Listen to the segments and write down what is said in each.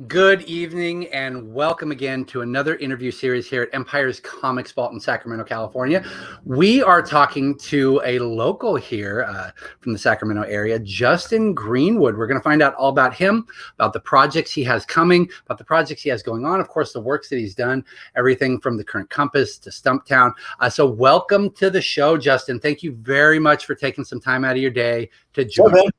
Good evening and welcome again to another interview series here at Empire's Comics Vault in Sacramento, California. We are talking to a local here from the Sacramento area, Justin Greenwood. We're going to find out all about him, about the projects he has coming, about the projects he has going on, of course, the works that he's done, everything from the current Compass to Stumptown. So welcome to the show, Justin. Thank you very much for taking some time out of your day to join us.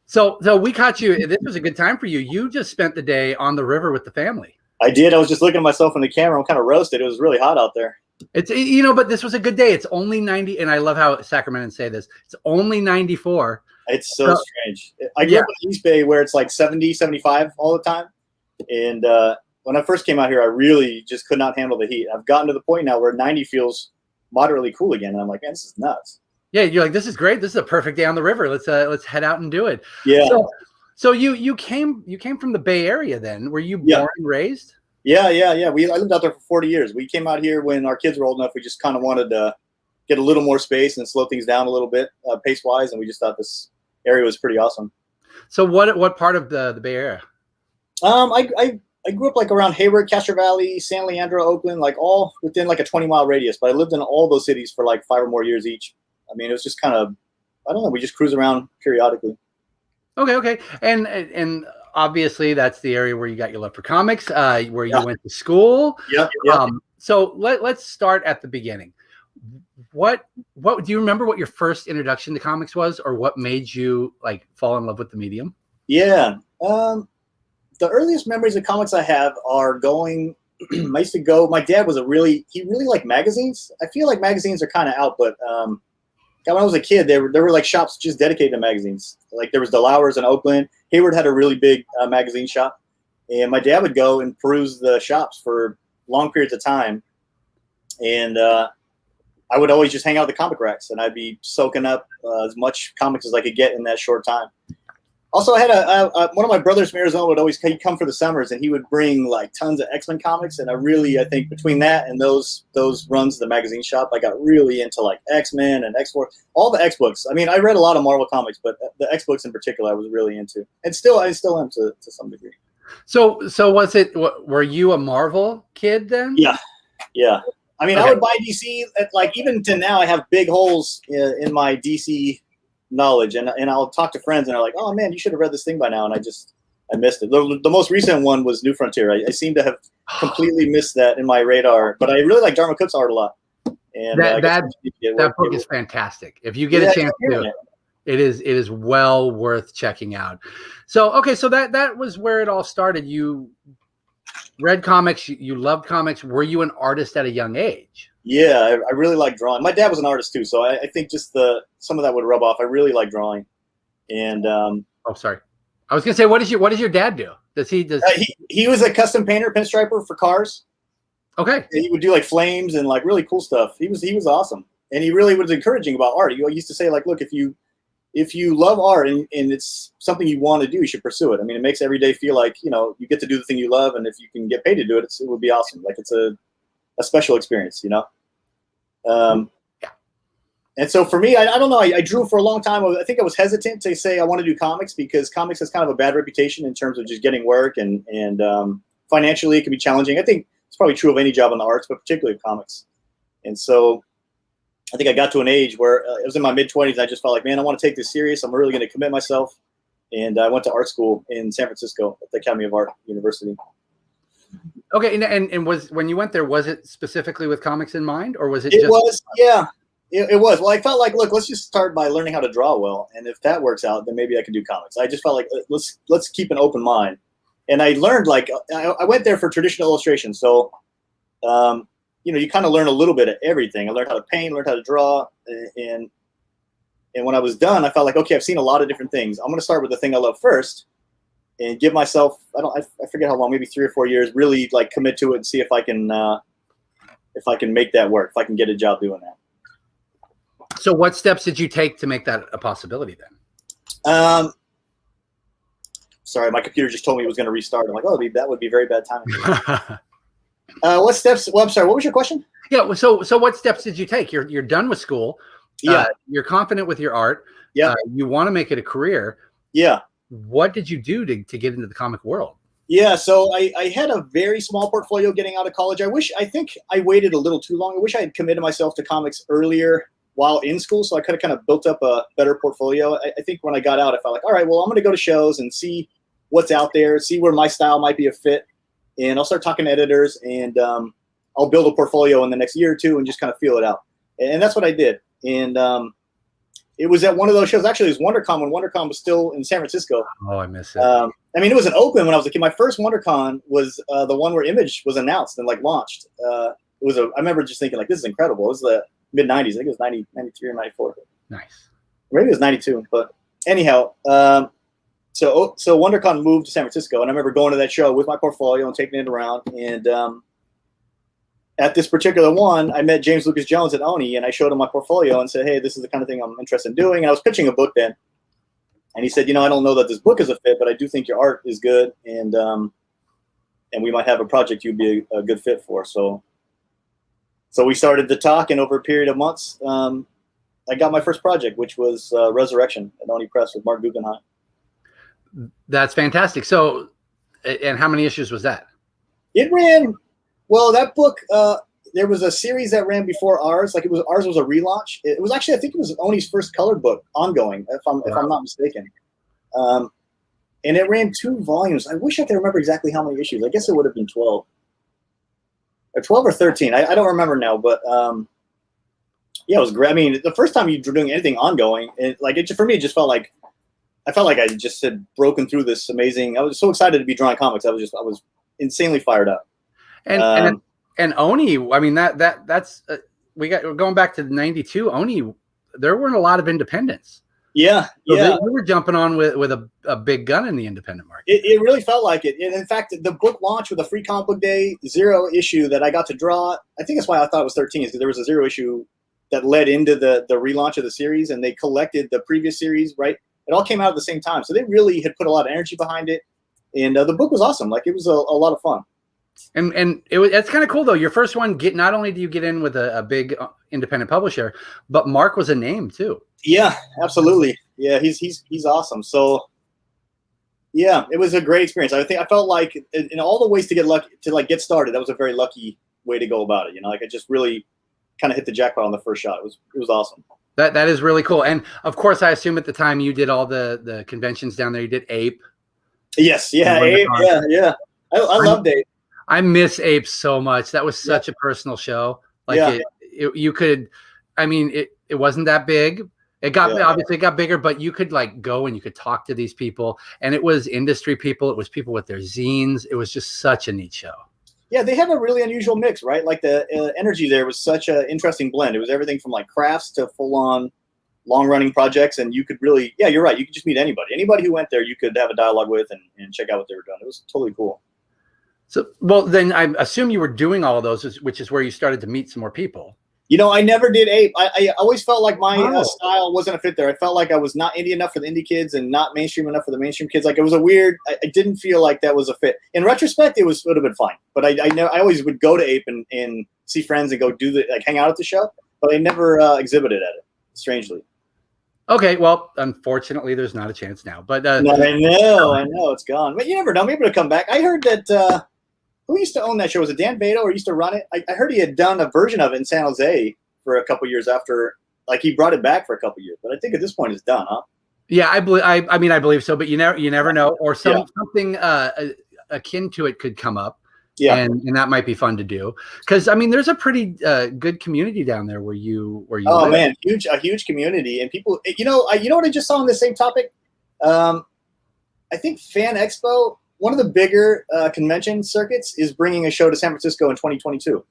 So we caught you. This was a good time for you. You just spent the day on the river with the family. I did. I was just looking at myself in the camera. I'm kind of roasted. It was really hot out there. It's, but this was a good day. It's only 90. And I love how Sacramentans say this. It's only 94. It's so strange. I grew up in the East Bay where it's like 70, 75 all the time. And when I first came out here, I really just could not handle the heat. I've gotten to the point now where 90 feels moderately cool again. And I'm like, man, this is nuts. Yeah, you're like, this is great. This is a perfect day on the river. Let's head out and do it. Yeah. So you came from the Bay Area then. Were you born and raised? Yeah. I lived out there for 40 years. We came out here when our kids were old enough. We just kind of wanted to get a little more space and slow things down a little bit pace wise, and we just thought this area was pretty awesome. So what part of the Bay Area? I grew up like around Hayward, Castro Valley, San Leandro, Oakland, like all within like a 20-mile radius. But I lived in all those cities for like 5 or more years each. I mean, it was just kind of, I don't know, we just cruise around periodically. Okay. And obviously that's the area where you got your love for comics, where you went to school. Yeah. So let's start at the beginning. What do you remember what your first introduction to comics was, or what made you like fall in love with the medium? Yeah. The earliest memories of comics I have are going, I used to go, my dad was he really liked magazines. I feel like magazines are kind of out, but when I was a kid, there were like shops just dedicated to magazines. Like there was DeLauer's in Oakland. Hayward had a really big magazine shop. And my dad would go and peruse the shops for long periods of time. And I would always just hang out at the comic racks, and I'd be soaking up as much comics as I could get in that short time. Also, I had one of my brothers from Arizona he'd come for the summers, and he would bring like tons of X-Men comics. And I think between that and those runs of the magazine shop, I got really into like X-Men and X-Force, all the X-books. I mean, I read a lot of Marvel comics, but the X-books in particular, I was really into, and I still am to some degree. So were you a Marvel kid then? Yeah. I mean, okay. I would buy DC. Like even to now, I have big holes in my DC knowledge, and I'll talk to friends and they're like, oh man, you should have read this thing by now, and I missed it. The most recent one was New Frontier. I seem to have completely missed that in my radar, but I really like Dharma Cook's art a lot. And that book is fantastic. If you get a chance to, it is well worth checking out. So that was where it all started. You read comics, you loved comics. Were you an artist at a young age? Yeah, I really like drawing. My dad was an artist too, so I think just some of that would rub off. I really like drawing, and sorry, I was gonna say, what does your dad do? He was a custom painter, pinstriper for cars. Okay, and he would do like flames and like really cool stuff. He was awesome, and he really was encouraging about art. He used to say like, look, if you love art and it's something you want to do, you should pursue it. I mean, it makes every day feel like you get to do the thing you love, and if you can get paid to do it, it would be awesome. Like it's a special experience, And so for me, I don't know. I drew for a long time. I think I was hesitant to say I want to do comics because comics has kind of a bad reputation in terms of just getting work and financially it can be challenging. I think it's probably true of any job in the arts, but particularly comics. And so I think I got to an age where it was in my mid-20s. I just felt like, man, I want to take this serious. I'm really going to commit myself. And I went to art school in San Francisco at the Academy of Art University. Okay, and was when you went there, was it specifically with comics in mind, or was it? It was. Well, I felt like, look, let's just start by learning how to draw well, and if that works out, then maybe I can do comics. I just felt like let's keep an open mind, and I learned like I went there for traditional illustration, so you kind of learn a little bit of everything. I learned how to paint, learned how to draw, and when I was done, I felt like, okay, I've seen a lot of different things. I'm going to start with the thing I love first. And give myself, I forget how long, maybe 3 or 4 years, really like commit to it and see if I can make that work, if I can get a job doing that. So what steps did you take to make that a possibility then? Sorry, my computer just told me it was going to restart. I'm like, oh, that would be very bad timing. What steps? Well, I'm sorry, what was your question? Yeah, so what steps did you take? You're done with school. Yeah. You're confident with your art. Yeah. You want to make it a career. Yeah. what did you do to get into the comic world? Yeah, so I had a very small portfolio getting out of college. I think I waited a little too long. I wish I had committed myself to comics earlier while in school, so I could have kind of built up a better portfolio. I think when I got out, I felt like, all right, well, I'm going to go to shows and see what's out there, see where my style might be a fit, and I'll start talking to editors, and I'll build a portfolio in the next year or two and just kind of feel it out. And that's what I did. And it was at one of those shows. Actually, it was WonderCon when WonderCon was still in San Francisco. Oh, I miss it. I mean, it was in Oakland when I was a kid. My first WonderCon was the one where Image was announced and like launched. I remember just thinking like, this is incredible. It was the mid 90s. I think it was 90, 93 or 94. Nice. Maybe it was 92. But anyhow, so WonderCon moved to San Francisco, and I remember going to that show with my portfolio and taking it around. And at this particular one, I met James Lucas Jones at Oni, and I showed him my portfolio and said, hey, this is the kind of thing I'm interested in doing. And I was pitching a book then. And he said, I don't know that this book is a fit, but I do think your art is good, and we might have a project you'd be a good fit for. So we started to talk, and over a period of months, I got my first project, which was Resurrection at Oni Press with Mark Guggenheim. That's fantastic. So, and how many issues was that? It ran, well, that book, there was a series that ran before ours. Like ours was a relaunch. It was actually, I think it was Oni's first colored book, ongoing, if I'm not mistaken. And it ran 2 volumes. I wish I could remember exactly how many issues. I guess it would have been 12. Or 12 or 13. I don't remember now, but yeah, it was great. I mean, the first time you were doing anything ongoing, for me, it just felt like I just had broken through this amazing. I was so excited to be drawing comics. I was insanely fired up. And Oni, I mean, that's we're going back to 92. Oni, there weren't a lot of independents. Yeah, so yeah. We were jumping on with a big gun in the independent market. It really felt like it. And in fact, the book launch with a free comic book day 0 issue that I got to draw, I think that's why I thought it was 13, is because there was a 0 issue that led into the relaunch of the series, and they collected the previous series, right? It all came out at the same time. So they really had put a lot of energy behind it. And the book was awesome. Like, it was a lot of fun. And it's kind of cool, though. Your first one, not only do you get in with a big independent publisher, but Mark was a name too. Yeah, absolutely. Yeah, he's awesome. So yeah, it was a great experience. I felt like in all the ways to get started, that was a very lucky way to go about it. Like I just really kind of hit the jackpot on the first shot. It was awesome. That is really cool. And of course, I assume at the time you did all the conventions down there. You did Ape. Yes, yeah, Ape. Yeah. I loved Ape. I miss Ape so much. That was such a personal show. Like you could, I mean, it wasn't that big. It got obviously it got bigger, but you could like go and you could talk to these people, and it was industry people. It was people with their zines. It was just such a neat show. Yeah, they have a really unusual mix, right? Like the energy there was such an interesting blend. It was everything from like crafts to full-on long-running projects, and you could really, yeah, you're right. You could just meet anybody. Anybody who went there, you could have a dialogue with and check out what they were doing. It was totally cool. So, well, then I assume you were doing all of those, which is where you started to meet some more people. I never did Ape. I always felt like my style wasn't a fit there. I felt like I was not indie enough for the indie kids and not mainstream enough for the mainstream kids. Like it was a weird. I didn't feel like that was a fit. In retrospect, it would have been fine. But I always would go to Ape and see friends and go hang out at the show. But I never exhibited at it. Strangely. Okay, well, unfortunately, there's not a chance now. But no, I know it's gone. But you never know. Maybe it'll come back. I heard that. Who used to own that show? Was it Dan Beto, or used to run it? I heard he had done a version of it in San Jose for a couple years after, like he brought it back for a couple years. But I think at this point it's done, huh? Yeah, I believe so. But you never know. Or something akin to it could come up. Yeah, and that might be fun to do because I mean, there's a pretty good community down there where you. Oh live. Man, a huge community, and people. You know what I just saw on the same topic. I think Fan Expo, one of the bigger convention circuits, is bringing a show to San Francisco in 2022.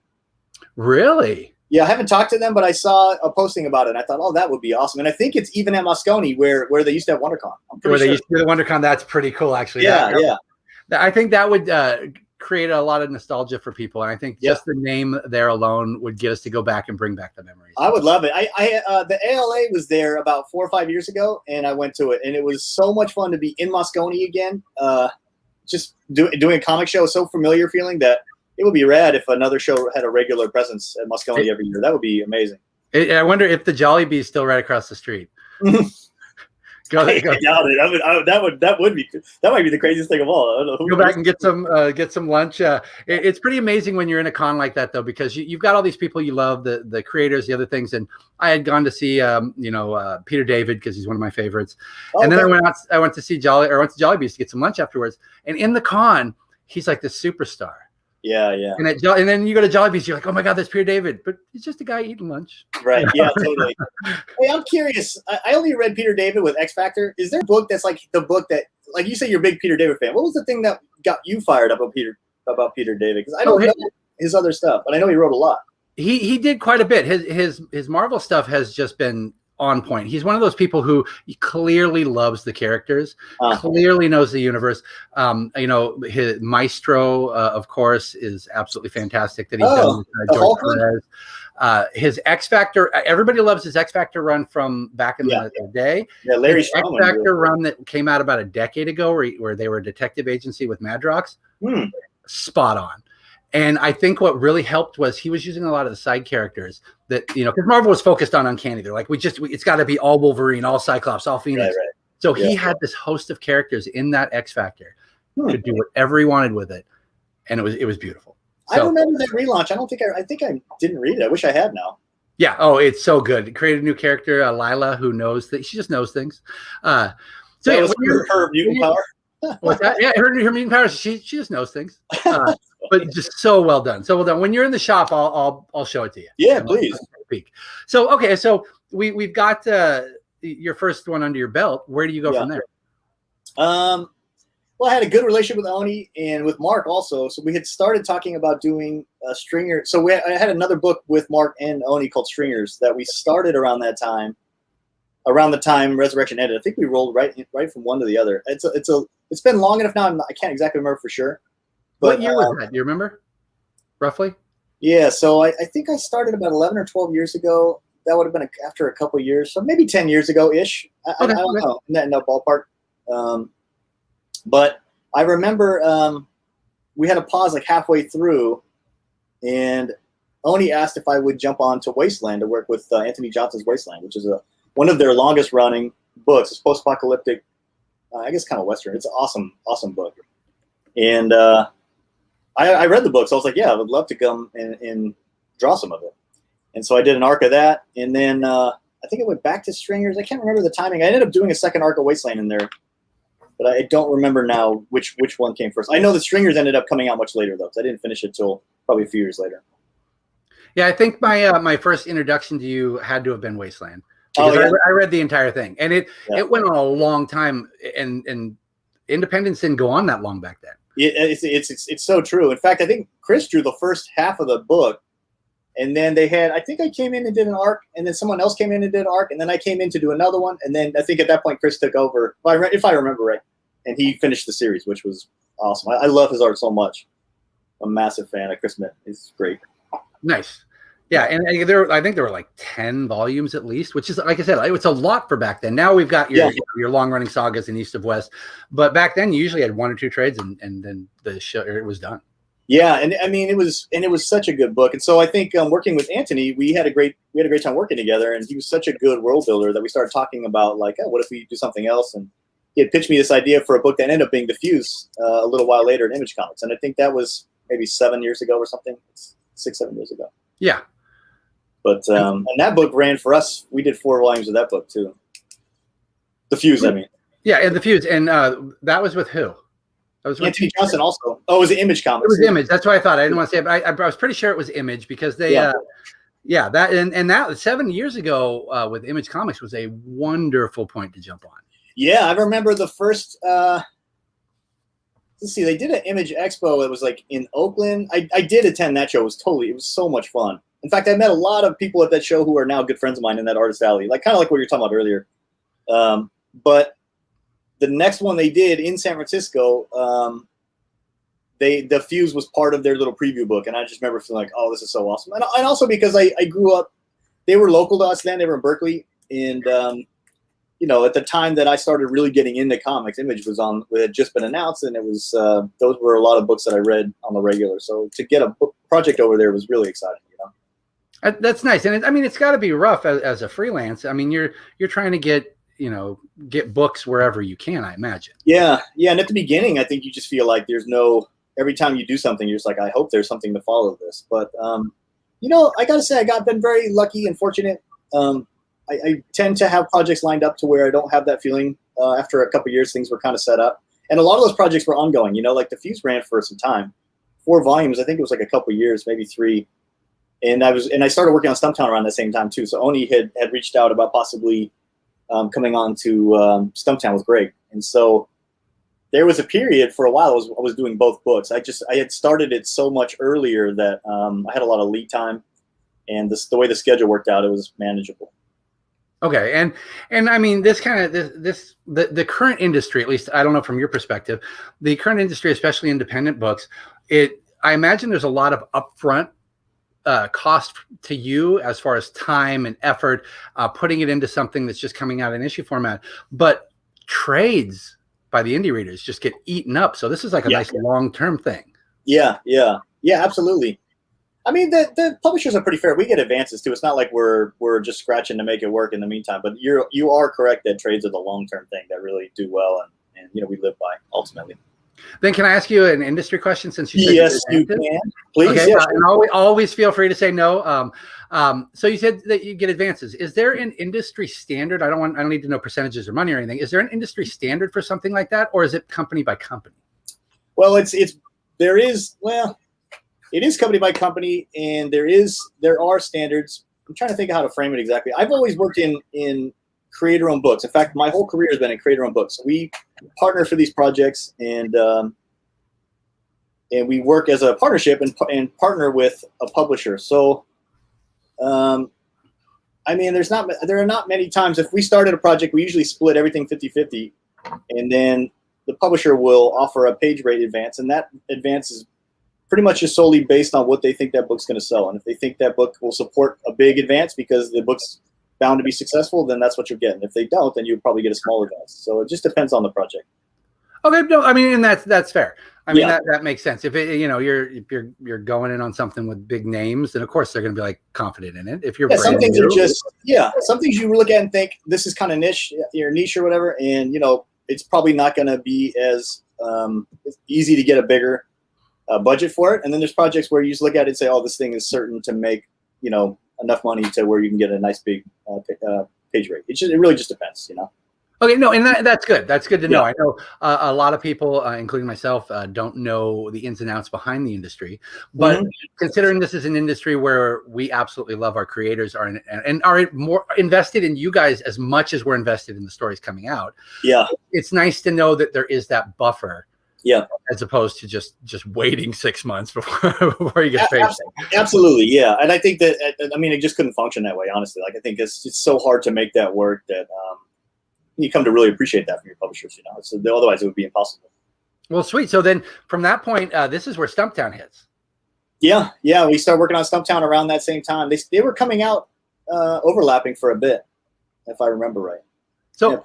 Really? Yeah, I haven't talked to them, but I saw a posting about it, and I thought, oh, that would be awesome. And I think it's even at Moscone where they used to have WonderCon. They used to do the WonderCon. That's pretty cool, actually. Yeah. I think that would create a lot of nostalgia for people, and I think just the name there alone would get us to go back and bring back the memories. I would love it. The ALA was there about 4 or 5 years ago, and I went to it, and it was so much fun to be in Moscone again. Just doing a comic show, so familiar feeling that it would be rad if another show had a regular presence at Moscone every year. That would be amazing. I wonder if the Jollibee is still right across the street. Go, I go, doubt it. That might be the craziest thing of all. I don't know who go back and get some lunch. It's pretty amazing when you're in a con like that, though, because you've got all these people you love, the creators, the other things. And I had gone to see Peter David because he's one of my favorites. Oh, and then okay. I went to Jollibee's to get some lunch afterwards. And in the con, he's like this superstar. Yeah. And then you go to Jollibee's, you're like, oh my God, that's Peter David, but he's just a guy eating lunch. Right. Yeah, totally. Hey, I'm curious. I only read Peter David with X Factor. Is there a book that's like the book that, like you say, you're a big Peter David fan? What was the thing that got you fired up about Peter David? Because I don't know his other stuff, but I know he wrote a lot. He did quite a bit. His Marvel stuff has just been on point. He's one of those people who clearly loves the characters, clearly knows the universe. His Maestro, of course, is absolutely fantastic that he's done with George Perez. His X Factor, everybody loves his X Factor run from back in the day. Yeah, Larry X Factor run that came out about a decade ago, where they were a detective agency with Madrox. Spot on. And I think what really helped was he was using a lot of the side characters that, because Marvel was focused on Uncanny. They're like, it's got to be all Wolverine, all Cyclops, all Phoenix. Right. So he had this host of characters in that X Factor. Could do whatever he wanted with it. And it was beautiful. So, I remember that relaunch. I think I didn't read it. I wish I had now. Yeah. Oh, it's so good. It created a new character, Lila, who knows that she just knows things. So it was her mutant power. What's that? Yeah, her mutant powers. She just knows things. But just so well done. So well done. When you're in the shop, I'll show it to you. Yeah, please. So okay, so we've got your first one under your belt. Where do you go from there? Well, I had a good relationship with Oni and with Mark also. So we had started talking about doing Stringer. So I had another book with Mark and Oni called Stringers that we started around that time. Around the time Resurrection ended, I think we rolled right from one to the other. It's been long enough now. I can't exactly remember for sure. But, what year was that? Do you remember, roughly? Yeah, so I think I started about 11 or 12 years ago. That would have been after a couple of years, so maybe 10 years ago-ish. I don't know, in that ballpark. But I remember we had a pause like halfway through, and Oni asked if I would jump on to Wasteland to work with Anthony Johnson's Wasteland, which is one of their longest-running books. It's post-apocalyptic, I guess kind of Western. It's an awesome book. And I read the book, so I was like, yeah, I would love to come and draw some of it. And so I did an arc of that, and then I think it went back to Stringers. I can't remember the timing. I ended up doing a second arc of Wasteland in there, but I don't remember now which one came first. I know the Stringers ended up coming out much later, though, because I didn't finish it till probably a few years later. Yeah, I think my first introduction to you had to have been Wasteland. Because I read the entire thing, and it went on a long time, and Independence didn't go on that long back then. It's so true. In fact, I think Chris drew the first half of the book, and then I think I came in and did an arc, and then someone else came in and did an arc, and then I came in to do another one, and then I think at that point Chris took over, if I remember right, and he finished the series, which was awesome. I love his art so much. I'm a massive fan of Chris Mitt. He's great. Nice. Yeah, and I think there were like 10 volumes at least, which is, like I said, it's a lot for back then. Now we've got your long-running sagas in East of West, but back then you usually had one or two trades, and then the show it was done. Yeah, and I mean it was such a good book, and so I think working with Anthony, we had a great time working together, and he was such a good world builder that we started talking about like, what if we do something else? And he had pitched me this idea for a book that ended up being Diffuse a little while later at Image Comics, and I think that was maybe 7 years ago or something, 6-7 years ago. Yeah. But and that book ran for us. We did 4 volumes of that book too. The Fuse, I mean. Yeah, and The Fuse, and that was with who? That was Anthony Johnson also. Oh, it was Image Comics. It was Image. That's what I thought. I didn't want to say it, but I was pretty sure it was Image because they. That and that 7 years ago with Image Comics was a wonderful point to jump on. Yeah, I remember the first. Let's see, they did an Image Expo. It was like in Oakland. I did attend that show. It was so much fun. In fact, I met a lot of people at that show who are now good friends of mine in that artist alley, like kind of like what you were talking about earlier. But the next one they did in San Francisco, the Fuse was part of their little preview book, and I just remember feeling like, oh, this is so awesome. And also because I grew up, they were local to us then. They were in Berkeley, and at the time that I started really getting into comics, Image had just been announced, and it was those were a lot of books that I read on the regular. So to get a book project over there was really exciting. That's nice, and it's got to be rough as a freelance. I mean, you're trying to get get books wherever you can, I imagine. Yeah. And at the beginning, I think you just feel like every time you do something, you're just like, I hope there's something to follow this. But I gotta say, I've been very lucky and fortunate. I tend to have projects lined up to where I don't have that feeling. After a couple of years, things were kind of set up, and a lot of those projects were ongoing. Like the Fuse ran for some time, 4 volumes. I think it was like a couple of years, maybe 3. And I started working on Stumptown around the same time too. So Oni had reached out about possibly coming on to Stumptown with Greg, and so there was a period for a while I was doing both books. I had started it so much earlier that I had a lot of lead time, and the way the schedule worked out, it was manageable. Okay, and I mean, the current industry, at least I don't know from your perspective, the current industry, especially independent books, I imagine there's a lot of upfront cost to you as far as time and effort, putting it into something that's just coming out in issue format. But trades by the indie readers just get eaten up. So this is like a nice long-term thing. Yeah, absolutely. I mean, the publishers are pretty fair. We get advances too. It's not like we're just scratching to make it work in the meantime. But you are correct that trades are the long-term thing that really do well, and we live by ultimately. Then can I ask you an industry question, since you said yes, you can. Please. Okay, Yes. And always feel free to say no. So you said that you get advances. Is there an industry standard? I don't need to know percentages or money or anything. Is there an industry standard for something like that, or is it company by company? Well, it is company by company, and there are standards. I'm trying to think of how to frame it exactly. I've always worked in creator-owned books. In fact, my whole career has been in creator-owned books. We partner for these projects, and we work as a partnership and partner with a publisher. So, I mean, there are not many times. If we started a project, we usually split everything 50-50, and then the publisher will offer a page rate advance, and that advance is pretty much just solely based on what they think that book's going to sell. And if they think that book will support a big advance because the book's bound to be successful, then that's what you'll get. And if they don't, then you'll probably get a smaller advance. So it just depends on the project. Okay, no, I mean, and that's fair. I mean, that makes sense. If you're going in on something with big names, then of course they're going to be like confident in it. If you're some things are just some things you look at and think this is kind of niche or whatever, and it's probably not going to be as easy to get a bigger budget for it. And then there's projects where you just look at it and say, oh, this thing is certain to make enough money to where you can get a nice big page rate. It really just depends. Okay, no, and that's good. That's good to know. I know a lot of people, including myself, don't know the ins and outs behind the industry. But considering this is an industry where we absolutely love our creators and are more invested in you guys as much as we're invested in the stories coming out. Yeah, it's nice to know that there is that buffer. Yeah, as opposed to just waiting 6 months before you get paid. Absolutely, yeah. And I think that it just couldn't function that way. Honestly, I think it's so hard to make that work that. You come to really appreciate that from your publishers, So otherwise it would be impossible. Well, sweet. So then from that point, this is where Stumptown hits. Yeah. We started working on Stumptown around that same time. They were coming out overlapping for a bit, if I remember right. So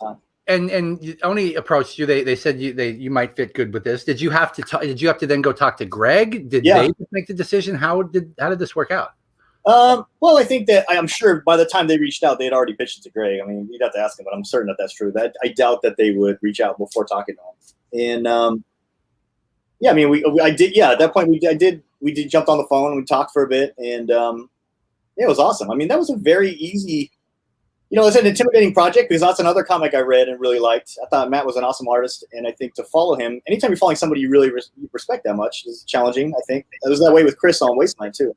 time. And Oni approached you. They said you might fit good with this. Did you have to then go talk to Greg? Did they make the decision? How did this work out? Well, I think that I'm sure by the time they reached out, they had already pitched it to Greg. I mean, you'd have to ask him, but I'm certain that that's true. That I doubt that they would reach out before talking to him. And I did. Yeah, at that point, we did jumped on the phone and we talked for a bit, and it was awesome. I mean, that was a very easy. It's an intimidating project because that's another comic I read and really liked. I thought Matt was an awesome artist, and I think to follow him, anytime you're following somebody you really respect that much, is challenging. I think it was that way with Chris on Wasteland too.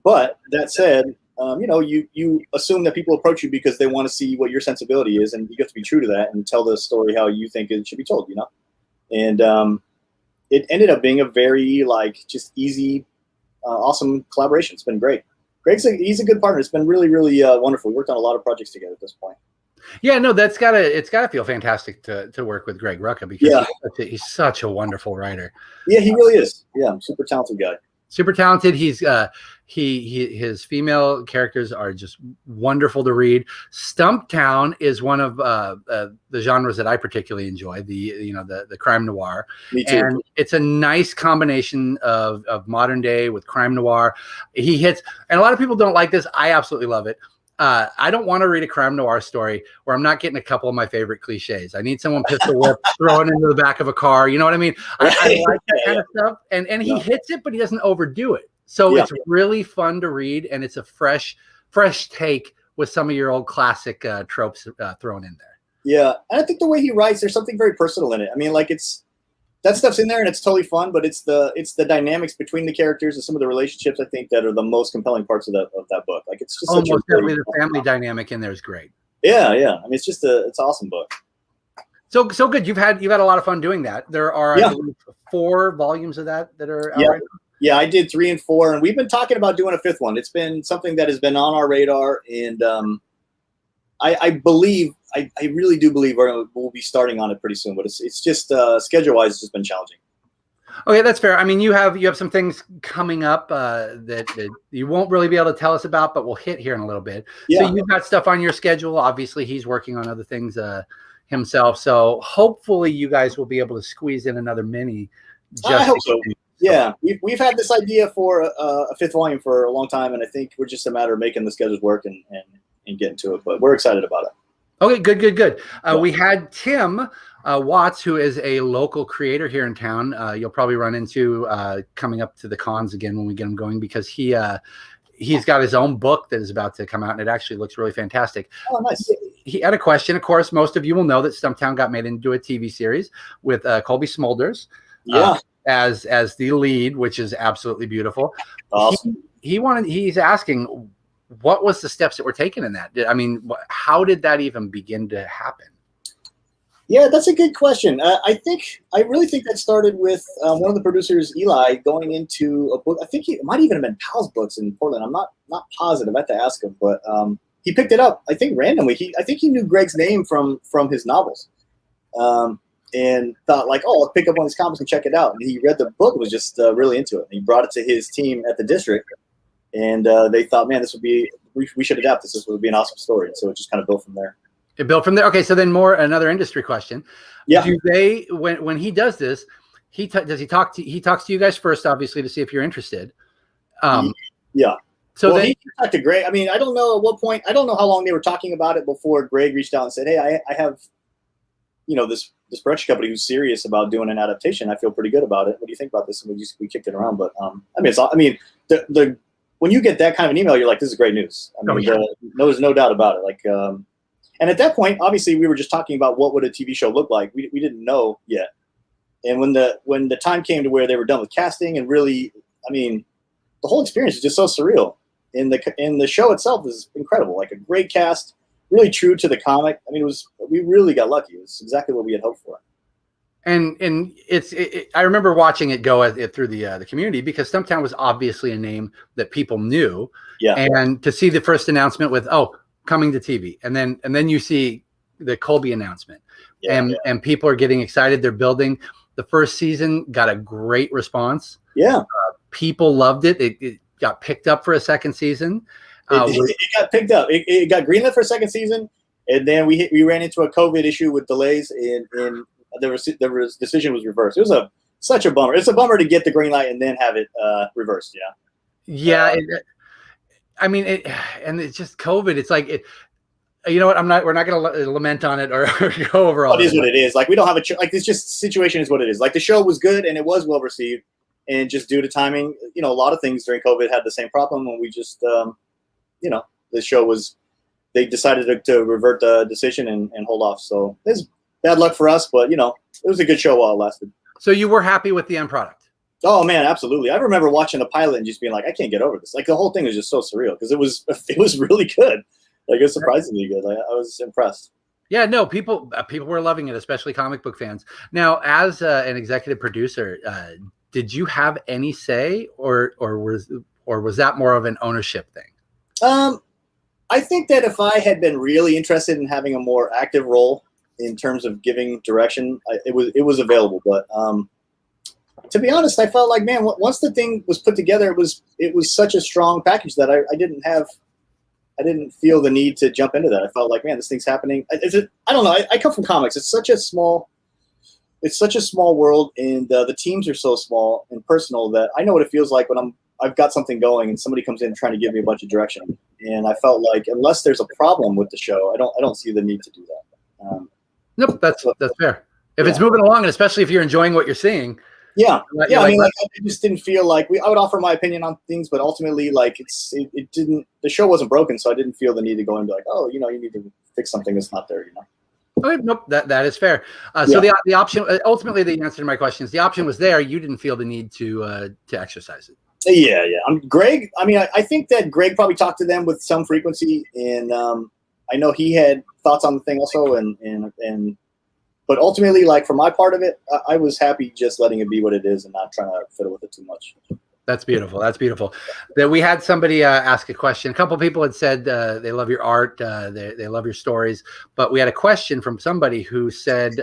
But that said, you assume that people approach you because they want to see what your sensibility is, and you have to be true to that and tell the story how you think it should be told, And it ended up being a very just easy, awesome collaboration. It's been great. He's a good partner. It's been really, really wonderful. We worked on a lot of projects together at this point. Yeah, no, it's gotta feel fantastic to work with Greg Rucka because he's such a wonderful writer. Yeah, he really is. Yeah, super talented guy. Super talented. He's his female characters are just wonderful to read. Stumptown is one of the genres that I particularly enjoy. The crime noir. Me too. And it's a nice combination of modern day with crime noir. He hits, and a lot of people don't like this. I absolutely love it. I don't want to read a crime noir story where I'm not getting a couple of my favorite cliches. I need someone pistol whip thrown into the back of a car. You know what I mean? I like that kind of stuff. And he hits it, but he doesn't overdo it. So it's really fun to read, and it's a fresh take with some of your old classic tropes thrown in there. Yeah, and I think the way he writes, there's something very personal in it. I mean, like that stuff's in there and it's totally fun, but it's the dynamics between the characters and some of the relationships, I think, that are the most compelling parts of that book. Like, it's just almost definitely the family dynamic in there is great. Yeah. I mean, it's an awesome book. So good. You've had a lot of fun doing that. There are I believe 4 volumes of that are out right now. Yeah, I did 3 and 4, and we've been talking about doing a 5th one. It's been something that has been on our radar, and I really do believe we'll be starting on it pretty soon. But it's just schedule-wise, it's just been challenging. Okay, that's fair. I mean, you have some things coming up that you won't really be able to tell us about, but we'll hit here in a little bit. Yeah. So you've got stuff on your schedule. Obviously, he's working on other things himself. So hopefully, you guys will be able to squeeze in another mini. I hope so. Yeah, we've had this idea for a 5th volume for a long time, and I think we're just a matter of making the schedules work and getting to it. But we're excited about it. Okay, good. We had Tim Watts, who is a local creator here in town. You'll probably run into coming up to the cons again when we get him going, because he's got his own book that is about to come out, and it actually looks really fantastic. Oh, nice. He had a question. Of course, most of you will know that Stumptown got made into a TV series with Colby Smulders. Yeah. As the lead, which is absolutely beautiful. Awesome. He's asking, what was the steps that were taken in that? I mean, how did that even begin to happen? Yeah, that's a good question. I really think that started with one of the producers, Eli, going into a book. I think it might even have been Pal's books in Portland. I'm not positive. I have to ask him, but he picked it up, I think, randomly. I think he knew Greg's name from his novels. And thought, like, oh, I'll pick up one of these comics and check it out. And he read the book and was just really into it. And he brought it to his team at the district, and they thought, man, we should adapt this. This would be an awesome story. And so it just kind of built from there. It built from there. Okay, so then another industry question. Yeah. Do they, when he does this, he talks to you guys first, obviously, to see if you're interested. Yeah. So he talked to Greg. I mean, I don't know at what point. I don't know how long they were talking about it before Greg reached out and said, hey, I have, this production company who's serious about doing an adaptation. I feel pretty good about it. What do you think about this? And we kicked it around. But the when you get that kind of an email, you're like, this is great news. I mean, there's no doubt about it. Like, and at that point, obviously, we were just talking about what would a TV show look like. We didn't know yet. And when the time came to where they were done with casting, and really, I mean, the whole experience is just so surreal. And the show itself is incredible. Like, a great cast. Really true to the comic. I mean, we really got lucky. It was exactly what we had hoped for. And I remember watching it go through the community, because Stumptown was obviously a name that people knew. Yeah. And to see the first announcement with coming to TV, and then you see the Colby announcement, and people are getting excited. They're building. The first season got a great response. Yeah. People loved it. It got picked up for a second season. It got picked up. It got greenlit for a second season, and then we ran into a COVID issue with delays, and the decision was reversed. It was such a bummer. It's a bummer to get the green light and then have it reversrsed. Yeah. And it's just COVID. It's like you know what? We're not going to lament on it or go over all. It is what it is. Like, we don't have it's just situation is what it is. Like, the show was good and it was well received, and just due to timing, a lot of things during COVID had the same problem, and we just the show they decided to revert the decision and hold off. So it's bad luck for us, but it was a good show while it lasted. So you were happy with the end product? Oh man, absolutely. I remember watching the pilot and just being like, I can't get over this. Like, the whole thing was just so surreal, because it was really good. Like, it was surprisingly good. Like, I was impressed. Yeah, no, people were loving it, especially comic book fans. Now, as an executive producer, did you have any say, or was that more of an ownership thing? I think that if I had been really interested in having a more active role in terms of giving direction, it was available. But to be honest, I felt like, man, once the thing was put together, it was such a strong package that I didn't feel the need to jump into that. I felt like, man, this thing's happening. I don't know. I come from comics. It's such a small world, and the teams are so small and personal that I know what it feels like when I've got something going and somebody comes in trying to give me a bunch of direction. And I felt like unless there's a problem with the show, I don't see the need to do that. Nope, that's fair. If it's moving along, and especially if you're enjoying what you're seeing. Yeah. I mean, like, I just didn't feel like I would offer my opinion on things, but ultimately, like, it didn't. The show wasn't broken, so I didn't feel the need to go and be like, oh, you need to fix something that's not there, Okay, nope, that is fair. So the option, ultimately, the answer to my question is the option was there. You didn't feel the need to exercise it. Yeah. Greg. I mean, I think that Greg probably talked to them with some frequency, and I know he had thoughts on the thing also, and. But ultimately, like for my part of it, I was happy just letting it be what it is and not trying to fiddle with it too much. That's beautiful. That's beautiful. That we had somebody ask a question. A couple of people had said they love your art, they love your stories. But we had a question from somebody who said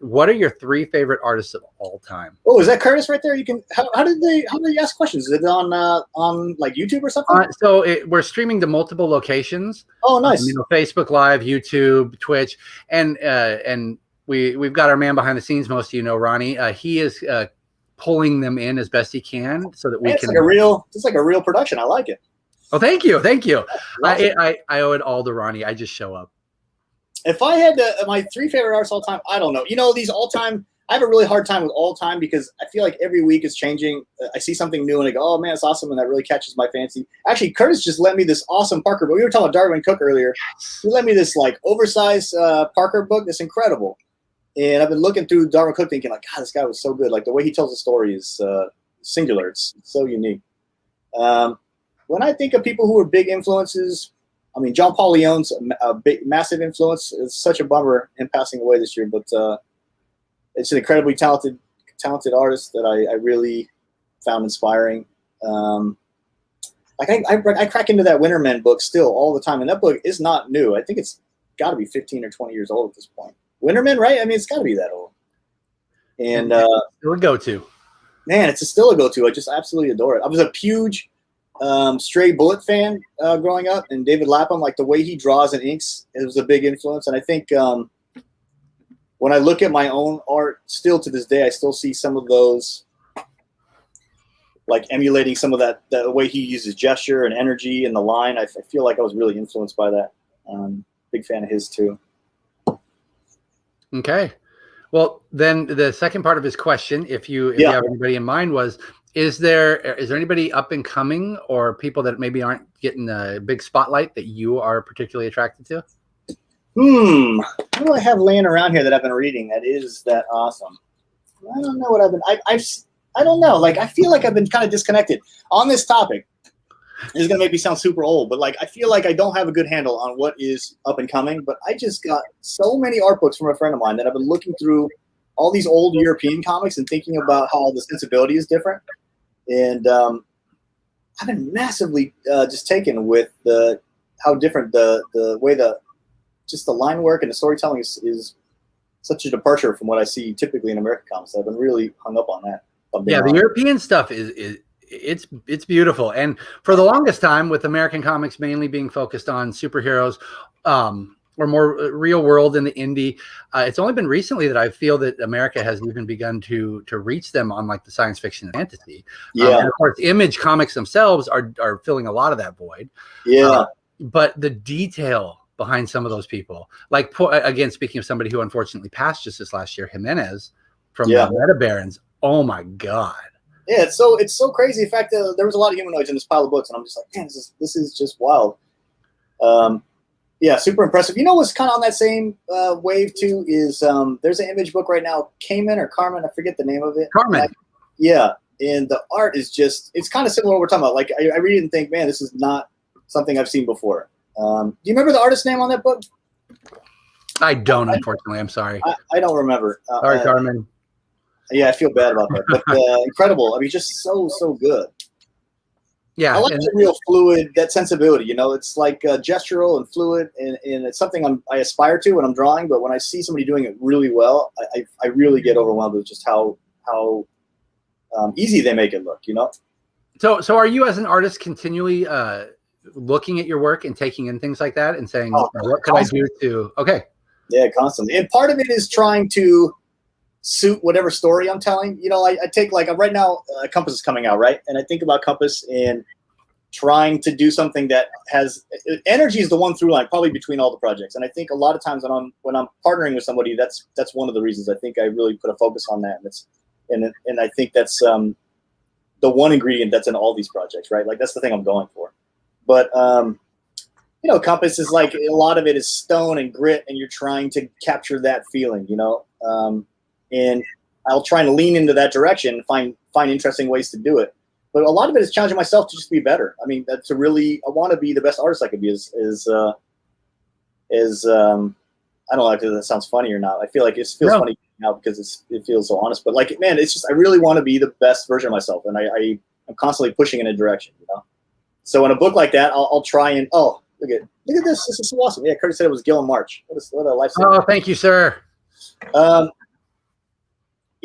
what are your 3 favorite artists of all time? Oh, is that Curtis right there? You can. How did they ask questions? Is it on like YouTube or something? We're streaming to multiple locations. Oh, nice. Facebook Live, YouTube, Twitch, and we've got our man behind the scenes. Most of Ronnie. He is pulling them in as best he can so that we can. It's like a real production. I like it. Oh, thank you. I owe it all to Ronnie. I just show up. If I had my 3 favorite artists all time, I don't know. These all time, I have a really hard time with all time because I feel like every week is changing. I see something new and I go, oh man, it's awesome. And that really catches my fancy. Actually, Curtis just lent me this awesome Parker book. We were talking about Darwin Cook earlier. He lent me this like oversized Parker book. That's incredible. And I've been looking through Darwin Cook thinking like, God, this guy was so good. Like the way he tells a story is singular. It's so unique. When I think of people who are big influences, I mean, John Paul Leon's a big, massive influence. It's such a bummer him passing away this year, but it's an incredibly talented artist that I really found inspiring. Like I crack into that Wintermen book still all the time, and that book is not new. I think it's got to be 15 or 20 years old at this point. Wintermen, right? I mean, it's got to be that old. And still a go-to. Man, it's still a go-to. I just absolutely adore it. I was a huge Stray Bullet fan growing up, and David Lapham, like the way he draws and inks, it was a big influence. And I think when I look at my own art, still to this day, I still see some of those, like emulating some of that the way he uses gesture and energy and the line. I feel like I was really influenced by that. Big fan of his too. Okay. Well, then the second part of his question, if you have anybody in mind, was, is there anybody up and coming or people that maybe aren't getting a big spotlight that you are particularly attracted to? What do I have laying around here that I've been reading that is that awesome? I don't know what I've been. I don't know. Like I feel like I've been kind of disconnected on this topic. This is gonna make me sound super old, but like I feel like I don't have a good handle on what is up and coming. But I just got so many art books from a friend of mine that I've been looking through all these old European comics and thinking about how the sensibility is different. And I've been massively just taken with how different the way just the line work and the storytelling is such a departure from what I see typically in American comics. I've been really hung up on that. Yeah, the European stuff it's beautiful. And for the longest time, with American comics mainly being focused on superheroes, or more real world in the indie, it's only been recently that I feel that America has even begun to reach them on like the science fiction and fantasy. And of course, Image comics themselves are filling a lot of that void. But the detail behind some of those people, like again, speaking of somebody who unfortunately passed just this last year, Jimenez from the Meta Barons. Oh my God. Yeah, it's so crazy. In fact, there was a lot of humanoids in this pile of books, and I'm just like, man, this is just wild. Yeah, super impressive. You know what's kind of on that same wave too is there's an Image book right now, Carmen, I forget the name of it. Carmen. And the art is it's kind of similar to what we're talking about. Like I read it and think, man, this is not something I've seen before. Do you remember the artist's name on that book? I don't, unfortunately. I'm sorry. I don't remember. Sorry, Carmen. Yeah, I feel bad about that. But incredible. I mean, just so good. Yeah, I like the real fluid, that sensibility. It's like gestural and fluid, and it's something I aspire to when I'm drawing. But when I see somebody doing it really well, I really get overwhelmed with just how easy they make it look. So are you as an artist continually looking at your work and taking in things like that and saying, what could I do to? Okay. Yeah, constantly. And part of it is trying to suit whatever story I'm telling. You know, I take like right now, Compass is coming out, right? And I think about Compass and trying to do something that has energy is the one through line probably between all the projects. And I think a lot of times when I'm partnering with somebody, that's one of the reasons I think I really put a focus on that. And I think that's the one ingredient that's in all these projects, right? Like that's the thing I'm going for. But you know, Compass is like a lot of it is stone and grit, and you're trying to capture that feeling, you know. And I'll try and lean into that direction, find interesting ways to do it. But a lot of it is challenging myself to just be better. I mean, I want to be the best artist I could be. I don't know if that sounds funny or not. I feel like it feels funny now because it feels so honest. But like, man, it's just I really want to be the best version of myself, and I'm constantly pushing in a direction, you know. So in a book like that, I'll try and look at this. This is so awesome. Yeah, Curtis said it was Gil and March. What a lifesaver. Oh, thank you, sir.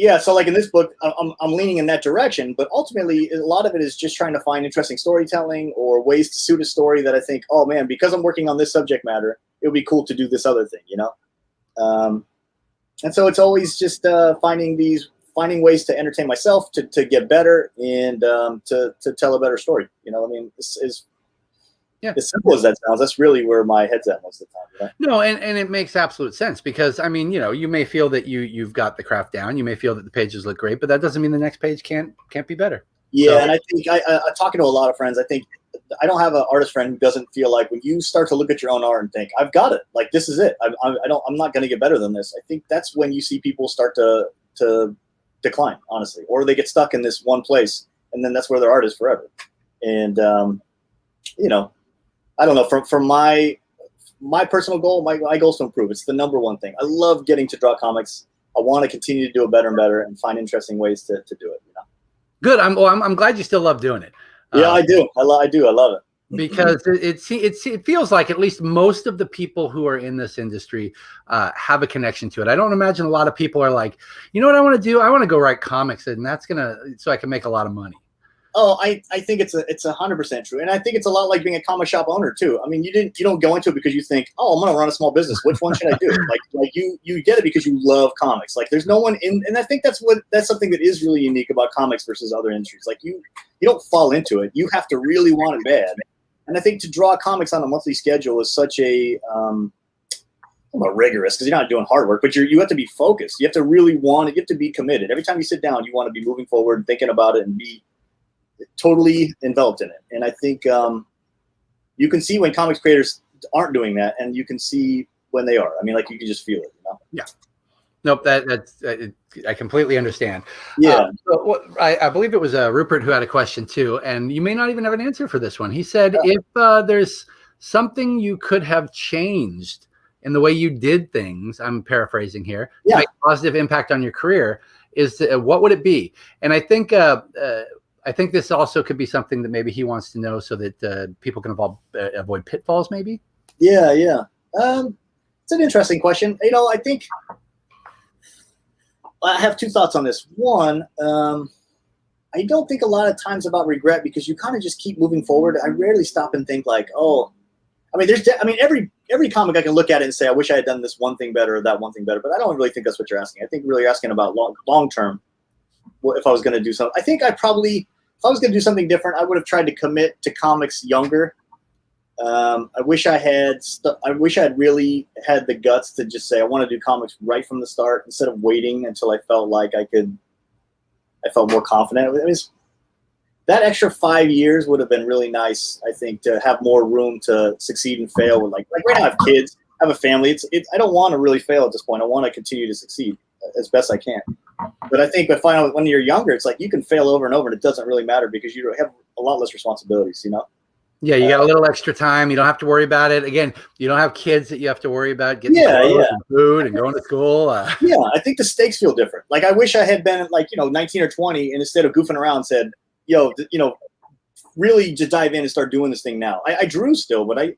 Yeah, so like in this book, I'm leaning in that direction, but ultimately a lot of it is just trying to find interesting storytelling or ways to suit a story that I think, oh man, because I'm working on this subject matter, it would be cool to do this other thing, you know? And so it's always just finding finding ways to entertain myself, to get better, and to tell a better story. You know, I mean, as simple as that sounds, that's really where my head's at most of the time. You know? No, and it makes absolute sense because, I mean, you know, you may feel that you've got the craft down. You may feel that the pages look great, but that doesn't mean the next page can't be better. Yeah, so. And I think I'm talking to a lot of friends. I think I don't have an artist friend who doesn't feel like when you start to look at your own art and think, I've got it, like this is it. I'm not going to get better than this. I think that's when you see people start to decline, honestly, or they get stuck in this one place, and then that's where their art is forever. And you know, I don't know. From my personal goal, my goal is to improve. It's the number one thing. I love getting to draw comics. I want to continue to do it better and better, and find interesting ways to do it. You know. Good. I'm glad you still love doing it. Yeah, I do. I love it because it feels like at least most of the people who are in this industry have a connection to it. I don't imagine a lot of people are like, you know what I want to do? I want to go write comics, and so I can make a lot of money. Oh, I think it's 100% true, and I think it's a lot like being a comic shop owner too. I mean, you don't go into it because you think, oh, I'm going to run a small business. Which one should I do? like you get it because you love comics. Like there's no one in, and I think that's something that is really unique about comics versus other industries. Like you don't fall into it. You have to really want it bad. And I think to draw comics on a monthly schedule is such a rigorous, because you're not doing hard work, but you have to be focused. You have to really want it. You have to be committed. Every time you sit down, you want to be moving forward, thinking about it, and be totally enveloped in it. And I think you can see when comics creators aren't doing that, and you can see when they are. I mean, like you can just feel it, you know? Yeah. Nope. That's I completely understand. Yeah. I believe it was Rupert who had a question too, and you may not even have an answer for this one. He said, if there's something you could have changed in the way you did things, I'm paraphrasing here, to make a positive impact on your career, what would it be? And I think this also could be something that maybe he wants to know so that people can avoid pitfalls, maybe. Yeah. It's an interesting question. You know, I think I have two thoughts on this. One, I don't think a lot of times about regret, because you kind of just keep moving forward. I rarely stop and think like, oh, I mean, every comic I can look at it and say, I wish I had done this one thing better or that one thing better. But I don't really think that's what you're asking. I think really you're asking about long term. If I was going to do something, I think if I was going to do something different, I would have tried to commit to comics younger. I wish I had really had the guts to just say I want to do comics right from the start, instead of waiting until I felt like I felt more confident. I mean, that extra 5 years would have been really nice, I think, to have more room to succeed and fail. With like right now I have kids, I have a family. I don't want to really fail at this point. I want to continue to succeed as best I can. But I think when you're younger, it's like you can fail over and over, and it doesn't really matter because you have a lot less responsibilities, you know? Yeah, you got a little extra time. You don't have to worry about it. Again, you don't have kids that you have to worry about getting and food and going to school. Yeah, I think the stakes feel different. Like I wish I had been 19 or 20, and instead of goofing around said, really just dive in and start doing this thing now. I drew still, but I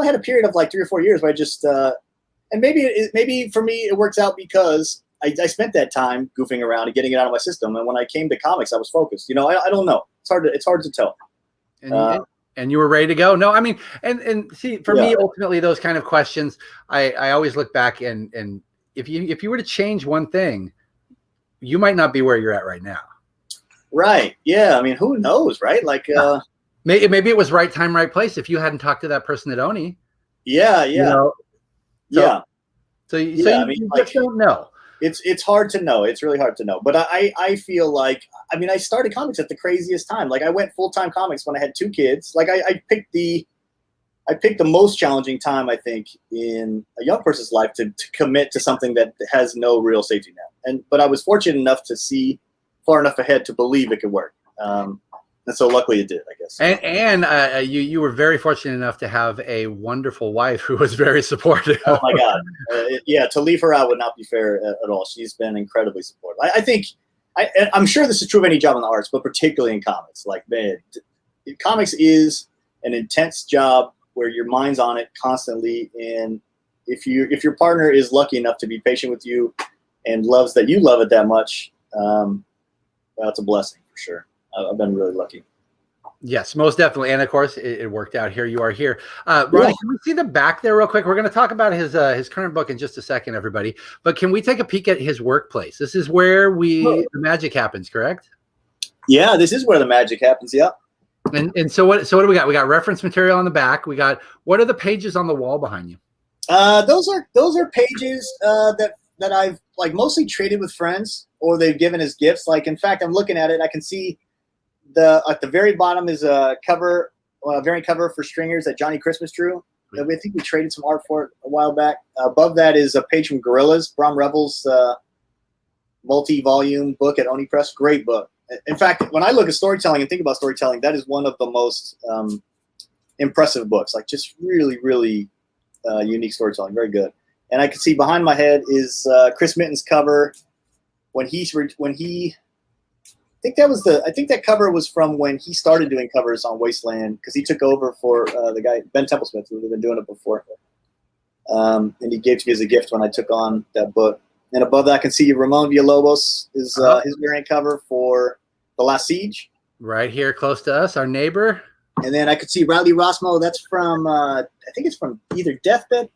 had a period of like 3 or 4 years where I just and maybe for me it works out because I spent that time goofing around and getting it out of my system. And when I came to comics, I was focused. I don't know. It's hard to tell. And you were ready to go. No, I mean, and see, for me, ultimately, those kind of questions, I always look back and if you were to change one thing, you might not be where you're at right now. Right. Yeah. I mean, who knows, right? Like, maybe it was right time, right place. If you hadn't talked to that person at Oni. Yeah. You know, so you just don't know. It's hard to know. It's really hard to know. But I feel like, I mean, I started comics at the craziest time. Like, I went full-time comics when I had 2 kids. Like, I picked the most challenging time, I think, in a young person's life to commit to something that has no real safety net. But I was fortunate enough to see far enough ahead to believe it could work. And so luckily it did, I guess. And you were very fortunate enough to have a wonderful wife who was very supportive. Oh my God. Yeah. To leave her out would not be fair at all. She's been incredibly supportive. I think, I'm sure this is true of any job in the arts, but particularly in comics. Like, man, comics is an intense job where your mind's on it constantly. And if your partner is lucky enough to be patient with you and loves that you love it that much, that's a blessing for sure. I've been really lucky. Yes, most definitely. And of course, it worked out. Here you are here. Ronnie, can we see the back there real quick? We're going to talk about his current book in just a second, everybody. But can we take a peek at his workplace? This is where the magic happens, correct? Yeah, this is where the magic happens. Yeah. And so what do we got? We got reference material on the back. What are the pages on the wall behind you? Those are pages that I've like mostly traded with friends or they've given as gifts. Like, in fact, I'm looking at it. I can see at the very bottom is a variant cover for Stringers that Johnny Christmas drew. I think we traded some art for it a while back. Above that is a page from Gorillas, Brom Revel's multi-volume book at Oni Press. Great book. In fact, when I look at storytelling and think about storytelling, that is one of the most impressive books. Like, just really, really unique storytelling. Very good. And I can see behind my head is Chris Mitten's cover when he I think that cover was from when he started doing covers on Wasteland, because he took over for the guy Ben Templesmith, who had been doing it before. And he gave to me as a gift when I took on that book. And above that, I can see Ramon Villalobos is his variant cover for The Last Siege. Right here, close to us, our neighbor. And then I could see Riley Rossmo. That's from I think it's from either Deathbed.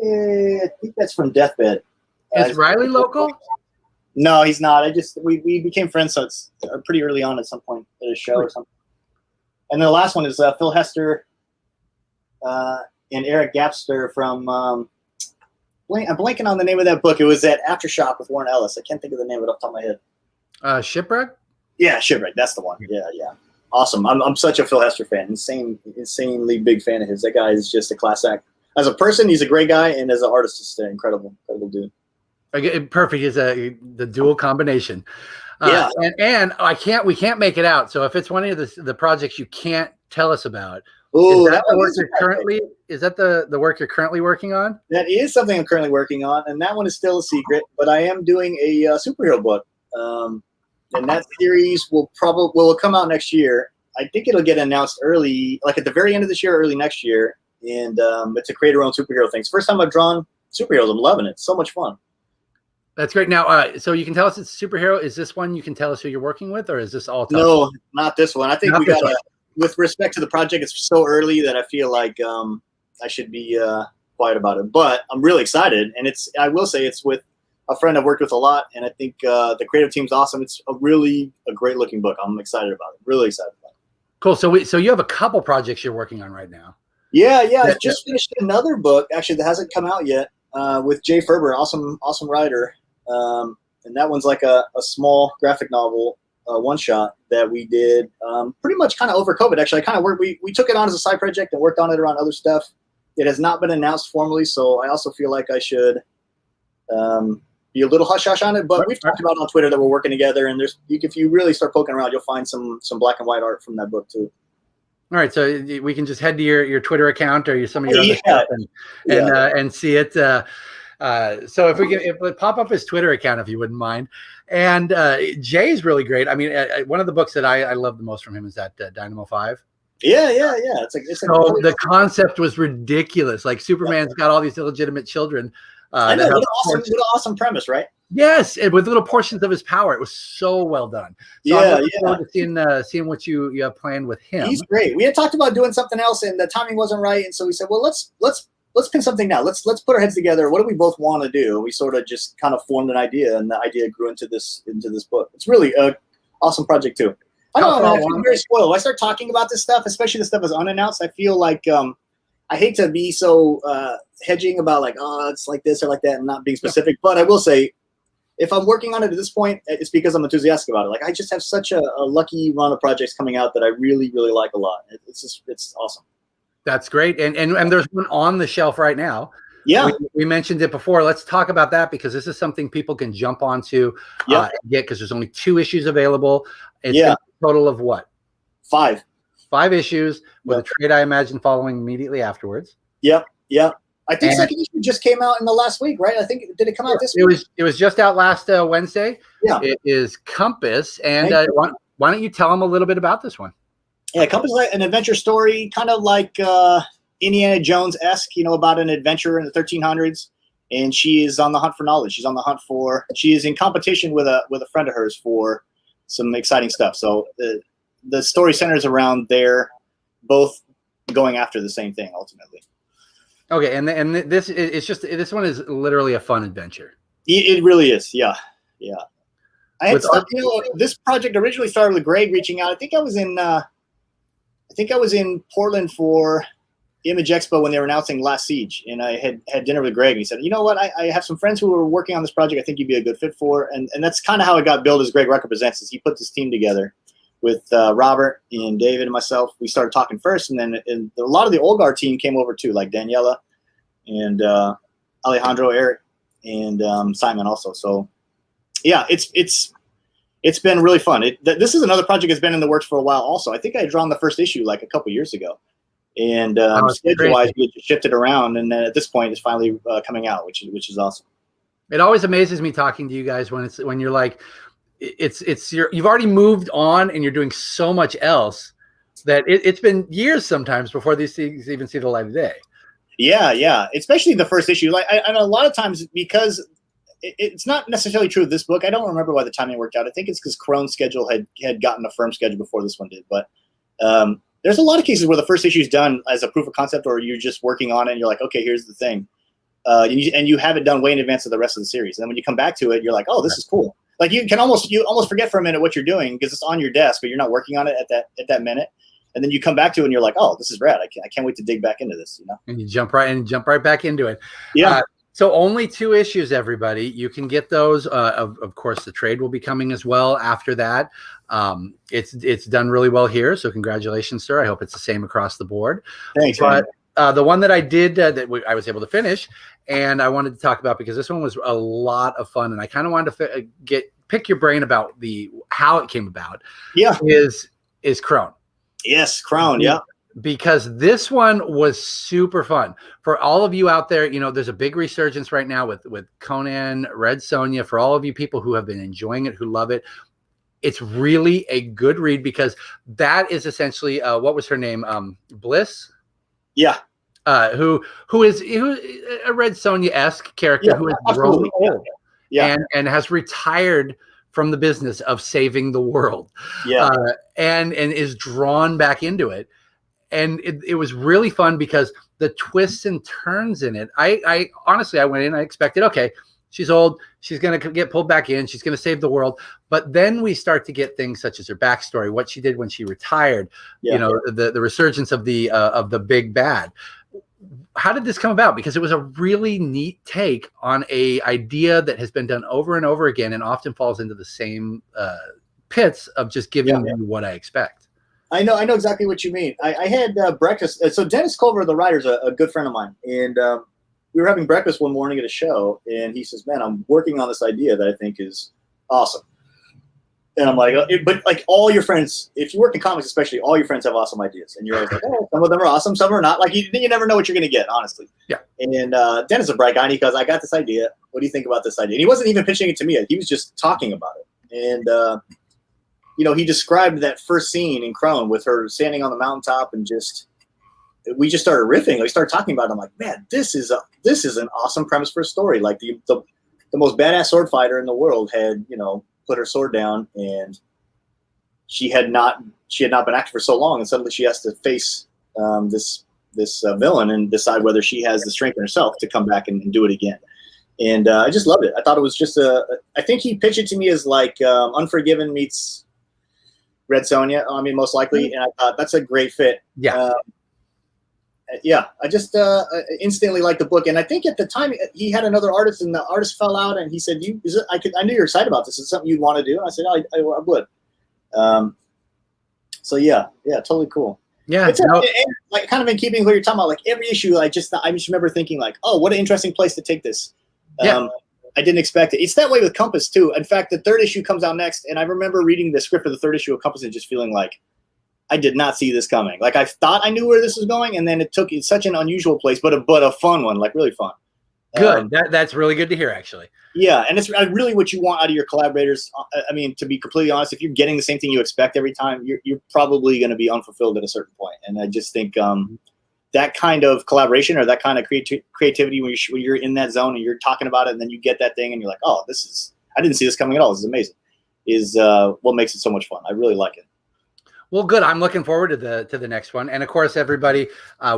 Yeah, I think that's from Deathbed. Is Riley local? No, he's not. We became friends, so it's pretty early on at some point at a show or something. And then the last one is Phil Hester and Eric Gapster from I'm blanking on the name of that book. It was at Aftershock with Warren Ellis. I can't think of the name of it off the top of my head. Shipwreck? Yeah, Shipwreck. That's the one. Yeah. Awesome. I'm such a Phil Hester fan. Insanely big fan of his. That guy is just a class act. As a person, he's a great guy, and as an artist, just an incredible dude. Perfect is the dual combination. Yeah. And we can't make it out. So if it's one of the projects you can't tell us about, Ooh, is that the work you're currently working on? That is something I'm currently working on, and that one is still a secret. But I am doing a superhero book, and that series will come out next year. I think it'll get announced early, like at the very end of this year, early next year. And it's a create-your-own superhero thing. It's the first time I've drawn superheroes. I'm loving it. It's so much fun. That's great. Now, so you can tell us it's a superhero. Is this one you can tell us who you're working with, or is this all tough? No, not this one. I think we got to, with respect to the project, it's so early that I feel like I should be quiet about it. But I'm really excited, and I will say it's with a friend I've worked with a lot, and I think the creative team's awesome. It's a great-looking book. I'm excited about it. Really excited about it. Cool. So you have a couple projects you're working on right now. Yeah. I just finished another book, actually, that hasn't come out yet, with Jay Ferber, awesome writer. And that one's like a small graphic novel, one-shot that we did pretty much kind of over COVID. Actually, I kind of worked. We took it on as a side project and worked on it around other stuff. It has not been announced formally, so I also feel like I should be a little hush-hush on it. But we've talked about on Twitter that we're working together, and if you really start poking around, you'll find some black and white art from that book too. All right, so we can just head to your Twitter account or some of your other stuff and see it. So if we pop up his Twitter account, if you wouldn't mind. And Jay's really great. I mean, one of the books that I love the most from him is that Dynamo 5. Yeah. The concept was ridiculous. Like Superman's got all these illegitimate children. I know, what an awesome premise, right? Yes, and with little portions of his power. It was so well done. So I'm looking forward to seeing what you have planned with him. He's great. We had talked about doing something else, and the timing wasn't right, and so we said, well, let's let's pin something down. Let's put our heads together. What do we both want to do? We sort of just kind of formed an idea, and the idea grew into this book. It's really a awesome project too. I don't know. I feel very spoiled. When I start talking about this stuff, especially the stuff that's unannounced, I feel like I hate to be so hedging about like, oh, it's like this or like that, and not being specific. But I will say, if I'm working on it at this point, it's because I'm enthusiastic about it. Like I just have such a lucky run of projects coming out that I really, really like a lot. It's awesome. That's great. And there's one on the shelf right now. Yeah. We mentioned it before. Let's talk about that because this is something people can jump onto get because there's only 2 issues available. It's a total of what? 5. 5 issues with a trade, I imagine, following immediately afterwards. Yep. I think second issue just came out in the last week, right? I think did it come out this week? It was just out last Wednesday. Yeah. It is Compass, and why don't you tell them a little bit about this one? Yeah, Compass is like an adventure story, kind of like Indiana Jones-esque, about an adventurer in the 1300s, and she is on the hunt for knowledge. She is in competition with a friend of hers for some exciting stuff. So the story centers around they're both going after the same thing ultimately. Okay, and this one is literally a fun adventure. It really is, yeah. I had this project originally started with Greg reaching out. I think I was in Portland for Image Expo when they were announcing Last Siege, and I had dinner with Greg, and he said, you know what, I have some friends who are working on this project I think you'd be a good fit for, and that's kind of how it got built as Greg Represents, is he put this team together with Robert and David and myself. We started talking first, and then a lot of the Olgar team came over too, like Daniela and Alejandro, Eric, and Simon also. So yeah, it's been really fun. This is another project that's been in the works for a while also. I think I had drawn the first issue like a couple years ago. And schedule-wise, we shifted around, and then at this point, it's finally coming out, which is awesome. It always amazes me talking to you guys when you're like, you've already moved on and you're doing so much else that it's been years sometimes before these things even see the light of day. Yeah, especially the first issue. Like, and a lot of times because it's not necessarily true of this book. I don't remember why the timing worked out. I think it's because Crone's schedule had gotten a firm schedule before this one did, but. There's a lot of cases where the first issue is done as a proof of concept, or you're just working on it and you're like, okay, here's the thing. And you have it done way in advance of the rest of the series. And then when you come back to it, you're like, oh, this is cool. Like you almost forget for a minute what you're doing because it's on your desk, but you're not working on it at that minute. And then you come back to it and you're like, oh, this is rad. I can't wait to dig back into this, And you jump right back into it. Yeah. So only 2 issues, everybody. You can get those. Of course, the trade will be coming as well after that. It's done really well here, so congratulations, sir. I hope it's the same across the board. Thanks. But the one that I did I was able to finish, and I wanted to talk about because this one was a lot of fun, and I kind of wanted to pick your brain about how it came about. Yeah, is Crone? Yes, Crone. Yeah. Because this one was super fun for all of you out there. There's a big resurgence right now with Conan, Red Sonja. For all of you people who have been enjoying it, who love it, it's really a good read because that is essentially what was her name? Bliss. Yeah. Who is a Red Sonja-esque character who is grown old, and has retired from the business of saving the world, and is drawn back into it. And it was really fun because the twists and turns in it. I honestly, I went in, I expected, okay, she's old, she's going to get pulled back in, she's going to save the world. But then we start to get things such as her backstory, what she did when she retired, the resurgence of the big bad. How did this come about? Because it was a really neat take on a idea that has been done over and over again and often falls into the same pits of just giving me what I expect. I know exactly what you mean. I had breakfast. So Dennis Culver, the writer, is a good friend of mine, and we were having breakfast one morning at a show, and he says, "Man, I'm working on this idea that I think is awesome." And I'm like, "But like all your friends, if you work in comics, especially, all your friends have awesome ideas, and you're always like, oh, some of them are awesome, some are not. Like you never know what you're gonna get, honestly." Yeah. And Dennis is a bright guy, and he goes, "I got this idea. What do you think about this idea?" And he wasn't even pitching it to me yet. He was just talking about it, and he described that first scene in Crone with her standing on the mountaintop and we just started riffing. We started talking about it. I'm like, man, this is an awesome premise for a story. Like the most badass sword fighter in the world had, put her sword down, and she had not been active for so long, and suddenly she has to face this villain and decide whether she has the strength in herself to come back and do it again. And I just loved it. I thought it was just I think he pitched it to me as like Unforgiven meets Red Sonja. I mean, most likely. And I thought that's a great fit. Yeah. Yeah, I just instantly liked the book, and I think at the time he had another artist, and the artist fell out, and he said, I knew you were excited about this. Is it something you'd want to do?" And I said, I would. So yeah, totally cool. Yeah, it's like kind of in keeping with what you're talking about. Like every issue, I just remember thinking like, oh, what an interesting place to take this. I didn't expect it. It's that way with Compass too. In fact, the third issue comes out next, and I remember reading the script of the third issue of Compass and just feeling like, I did not see this coming. Like I thought I knew where this was going, and then it's such an unusual place, but a fun one, like really fun. Good. That's really good to hear, actually. Yeah, and it's really what you want out of your collaborators. I mean, to be completely honest, if you're getting the same thing you expect every time, you're probably going to be unfulfilled at a certain point. And I just think that kind of collaboration or that kind of creativity when you're in that zone and you're talking about it, and then you get that thing and you're like, oh, I didn't see this coming at all. This is amazing. Is what makes it so much fun. I really like it. Well, good. I'm looking forward to the next one. And of course, everybody,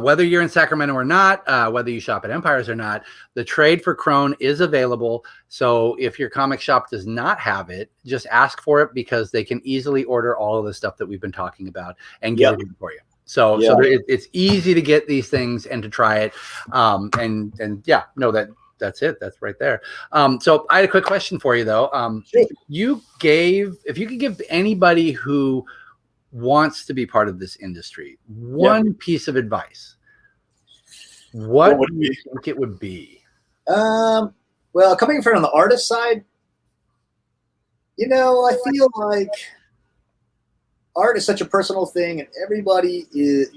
whether you're in Sacramento or not, whether you shop at Empires or not, the trade for Crone is available. So if your comic shop does not have it, just ask for it, because they can easily order all of the stuff that we've been talking about and get it in for you. So it's easy to get these things and to try it. That's it. That's right there. So I had a quick question for you though. Sure. If you could give anybody who wants to be part of this industry one piece of advice, what would you think it would be? Well, coming from the artist side, I feel like art is such a personal thing, and everybody is,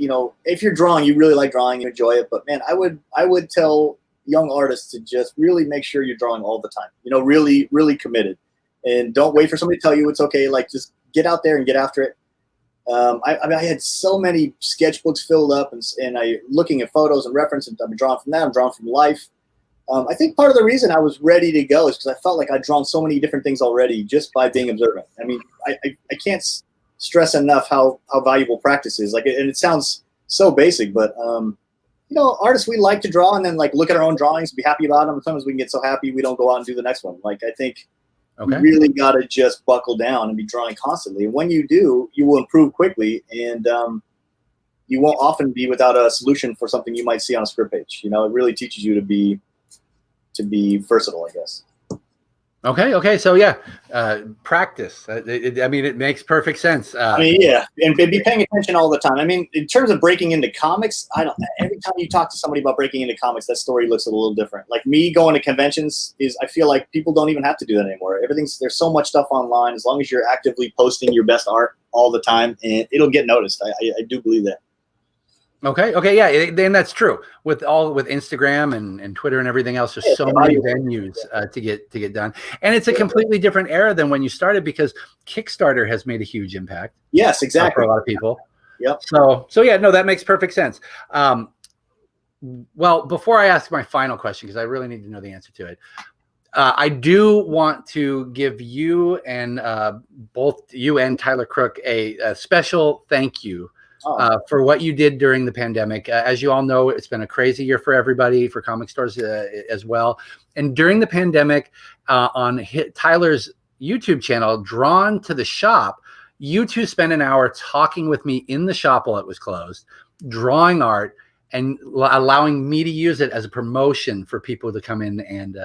if you're drawing, you really like drawing, you enjoy it. But man, I would tell young artists to just really make sure you're drawing all the time. Really, really committed, and don't wait for somebody to tell you it's okay. Like just get out there and get after it. I had so many sketchbooks filled up, and I looking at photos and reference, and I've been drawing from that. I'm drawing from life. I think part of the reason I was ready to go is because I felt like I'd drawn so many different things already just by being observant. I mean, I can't stress enough how valuable practice is. Like, and it sounds so basic, but artists, we like to draw and then like look at our own drawings and be happy about them. Sometimes we can get so happy we don't go out and do the next one. Like I think. Okay. You really got to just buckle down and be drawing constantly. And when you do, you will improve quickly, and you won't often be without a solution for something you might see on a script page. It really teaches you to be versatile, I guess. Okay. So practice. It makes perfect sense. And be paying attention all the time. I mean, in terms of breaking into comics, every time you talk to somebody about breaking into comics, that story looks a little different. Like me going to conventions I feel like people don't even have to do that anymore. There's so much stuff online. As long as you're actively posting your best art all the time, and it'll get noticed. I do believe that. Okay, yeah, and that's true with Instagram and Twitter and everything else. There's so many venues to get done, and it's a completely different era than when you started, because Kickstarter has made a huge impact. Yes, exactly, for a lot of people. Yep. So that makes perfect sense. Well, before I ask my final question, because I really need to know the answer to it, I do want to give you and both you and Tyler Crook a special thank you. For what you did during the pandemic. As you all know, it's been a crazy year for everybody, for comic stores as well. And during the pandemic, on Tyler's YouTube channel, Drawn to the Shop, you two spent an hour talking with me in the shop while it was closed, drawing art, and allowing me to use it as a promotion for people to come in and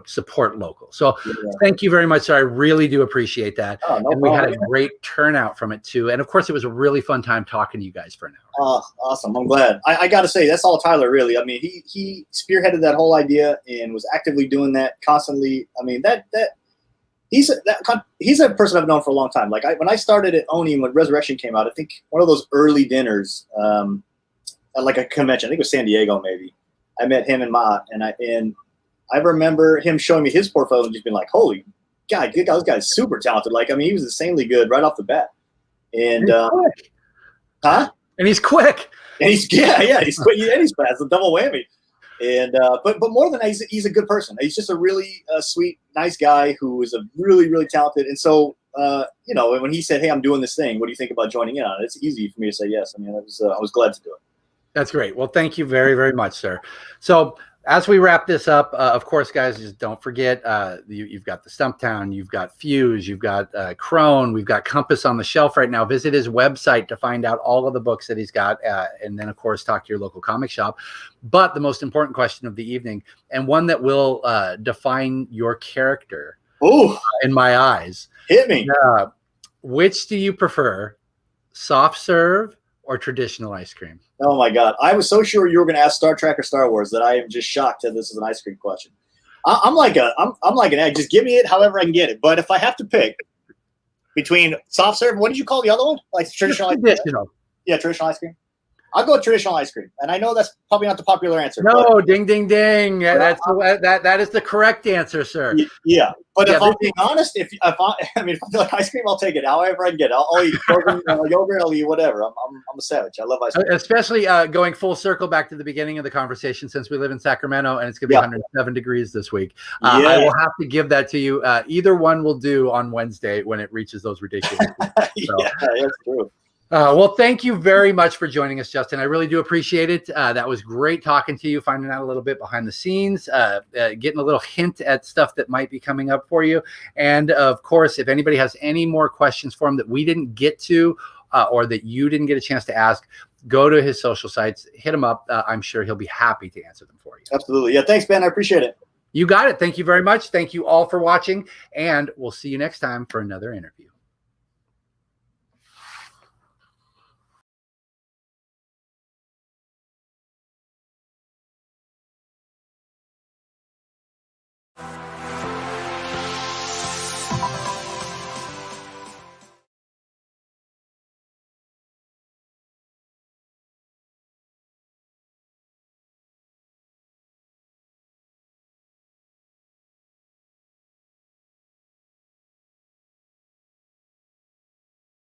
support local. So thank you very much, sir. I really do appreciate that. And we had a great turnout from it too. And of course, it was a really fun time talking to you guys for an hour. Oh, awesome. I'm glad. I got to say, that's all Tyler, really. I mean, he spearheaded that whole idea and was actively doing that constantly. I mean, he's a person I've known for a long time. Like when I started at Oni, when Resurrection came out, I think one of those early dinners at like a convention, I think it was San Diego, maybe. I met him and Matt, and I remember him showing me his portfolio and just being like, holy God, this guy's super talented. Like, I mean, he was insanely good right off the bat. And, And he's quick. And he's quick. And he's fast. It's a double whammy. And, but more than that, he's a good person. He's just a really sweet, nice guy who is a really, really talented. And so you know, when he said, "Hey, I'm doing this thing. What do you think about joining in on it?" It's easy for me to say yes. I mean, I was glad to do it. That's great. Well, thank you very, very much, sir. So as we wrap this up, of course, guys, just don't forget, you've got the Stumptown, you've got Fuse, you've got Crone, we've got Compass on the shelf right now. Visit his website to find out all of the books that he's got, and then, of course, talk to your local comic shop. But the most important question of the evening, and one that will define your character in my eyes. Hit me. Which do you prefer, soft serve or traditional ice cream? Oh my God. I was so sure you were going to ask Star Trek or Star Wars that I am just shocked that this is an ice cream question. I'm like an egg. Just give me it however I can get it. But if I have to pick between soft serve, what did you call the other one? Like traditional ice cream? Yeah, traditional ice cream. I'll go with traditional ice cream. And I know that's probably not the popular answer. No, ding, ding, ding. That is the correct answer, sir. Yeah. But if I'm being honest, if I feel like ice cream, I'll take it however I can get it. I'll eat yogurt, I'll eat whatever. I'm a savage. I love ice cream. Especially going full circle back to the beginning of the conversation, since we live in Sacramento and it's going to be 107 degrees this week. I will have to give that to you. Either one will do on Wednesday when it reaches those ridiculous. Yeah, that's true. Well, thank you very much for joining us, Justin. I really do appreciate it. That was great talking to you, finding out a little bit behind the scenes, getting a little hint at stuff that might be coming up for you. And of course, if anybody has any more questions for him that we didn't get to or that you didn't get a chance to ask, go to his social sites, hit him up. I'm sure he'll be happy to answer them for you. Absolutely. Yeah. Thanks, Ben. I appreciate it. You got it. Thank you very much. Thank you all for watching, and we'll see you next time for another interview.